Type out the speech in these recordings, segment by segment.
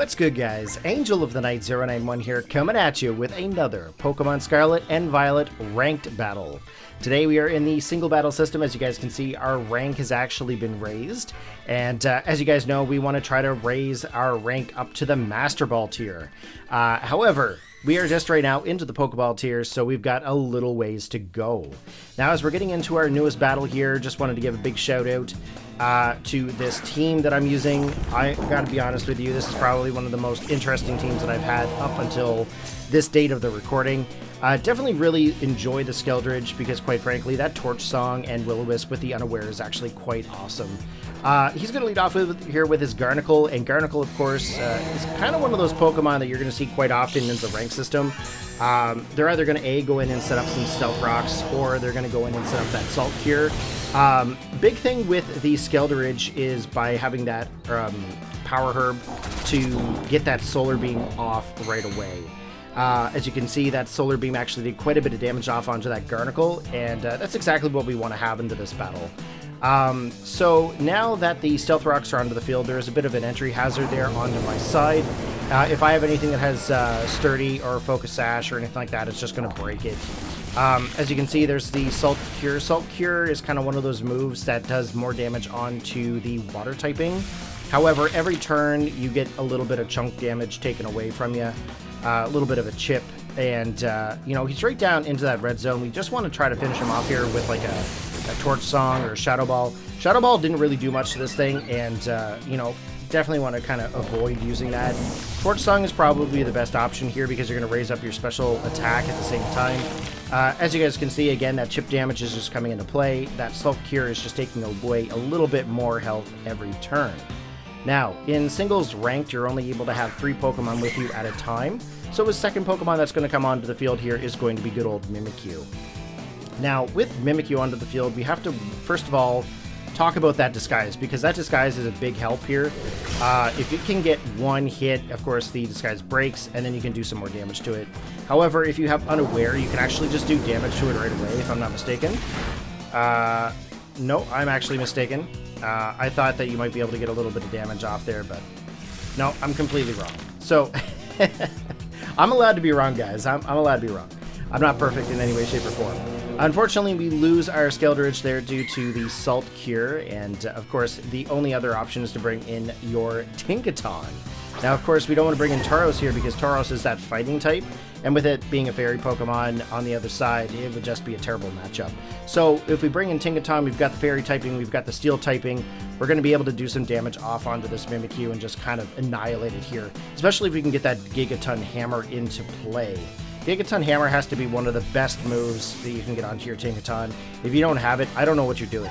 What's good, guys? Angel of the Night 091 here, coming at you with another Pokemon Scarlet and Violet ranked battle. Today we are in the single battle system. As you guys can see, our rank has actually been raised, and as you guys know, we want to try to raise our rank up to the Master Ball tier. However, we are just right now into the Pokeball tier, so we've got a little ways to go. Now, as we're getting into our newest battle here, just wanted to give a big shout out to this team that I'm using. I gotta be honest with you, this is probably one of the most interesting teams that I've had up until this date of the recording. Definitely really enjoy the Skeledirge because, quite frankly, that Torch Song and Will-O-Wisp with the Unaware is actually quite awesome. He's going to lead off here with his Garnacle, and Garnacle, of course, is kind of one of those Pokemon that you're going to see quite often in the rank system. They're either going to go in and set up some Stealth Rocks, or they're going to go in and set up that Salt Cure. Big thing with the Skeledirge is by having that Power Herb to get that Solar Beam off right away. As you can see, that Solar Beam actually did quite a bit of damage off onto that Garnacle, and that's exactly what we want to have into this battle. So now that the Stealth Rocks are onto the field, there is a bit of an entry hazard there onto my side. If I have anything that has Sturdy or Focus Sash or anything like that, it's just going to break it. As you can see, there's the Salt Cure. Salt Cure is kind of one of those moves that does more damage onto the Water typing. However, every turn you get a little bit of chunk damage taken away from you. A little bit of a chip, and you know, he's right down into that red zone. We just want to try to finish him off here with like a Torch Song or a Shadow Ball. Shadow Ball didn't really do much to this thing, and you know, definitely want to kind of avoid using that. Torch Song is probably the best option here because you're going to raise up your special attack at the same time. As you guys can see, again, that chip damage is just coming into play. That Salt Cure is just taking away a little bit more health every turn. Now, in singles ranked, you're only able to have 3 Pokemon with you at a time. So his second Pokemon that's going to come onto the field here is going to be good old Mimikyu. Now, with Mimikyu onto the field, we have to, first of all, talk about that Disguise, because that Disguise is a big help here. If you can get one hit, of course, the Disguise breaks, and then you can do some more damage to it. However, if you have Unaware, you can actually just do damage to it right away, if I'm not mistaken. No, I'm actually mistaken. I thought that you might be able to get a little bit of damage off there, but no, I'm completely wrong. So, I'm allowed to be wrong, guys. I'm allowed to be wrong. I'm not perfect in any way, shape, or form. Unfortunately, we lose our Skeledirge there due to the Salt Cure, and of course, the only other option is to bring in your Tinkaton. Now, of course, we don't want to bring in Tauros here because Tauros is that fighting type, and with it being a fairy Pokemon on the other side, it would just be a terrible matchup. So if we bring in Tinkaton, we've got the fairy typing, we've got the steel typing, we're going to be able to do some damage off onto this Mimikyu and just kind of annihilate it here, especially if we can get that Gigaton Hammer into play. Gigaton Hammer has to be one of the best moves that you can get onto your Tinkaton. If you don't have it, I don't know what you're doing.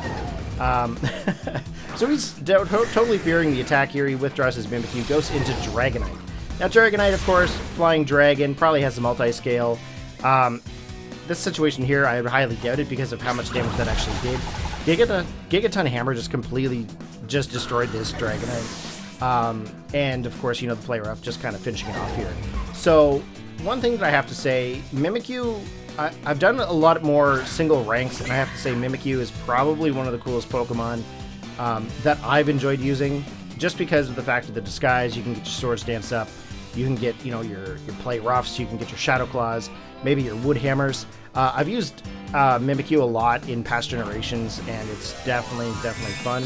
So he's totally fearing the attack here. He withdraws his Mimikyu, goes into Dragonite. Now, Dragonite, of course, Flying Dragon, probably has a multi-scale. This situation here, I highly doubt it because of how much damage that actually did. Gigaton Hammer just completely destroyed this Dragonite. And, of course, you know, the Play Rough just kind of finishing it off here. So, one thing that I have to say, Mimikyu, I've done a lot more single ranks, and I have to say Mimikyu is probably one of the coolest Pokemon that I've enjoyed using, just because of the fact of the Disguise. You can get your Swords Dance up, you can get, you know, your Play Roughs, you can get your Shadow Claws, maybe your Wood Hammers. I've used Mimikyu a lot in past generations, and it's definitely fun.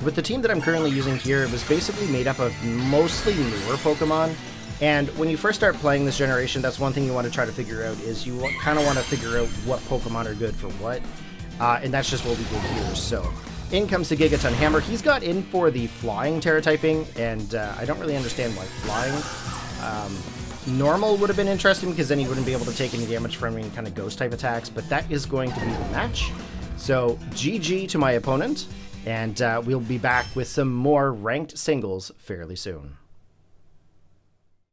With the team that I'm currently using here, it was basically made up of mostly newer Pokemon. And when you first start playing this generation, that's one thing you want to try to figure out, is you kind of want to figure out what Pokemon are good for what. And that's just what we did here. So, in comes the Gigaton Hammer. He's got in for the Flying Tera typing, and I don't really understand why Flying. Normal would have been interesting, because then he wouldn't be able to take any damage from any kind of Ghost type attacks, but that is going to be the match. So, GG to my opponent, and we'll be back with some more ranked singles fairly soon.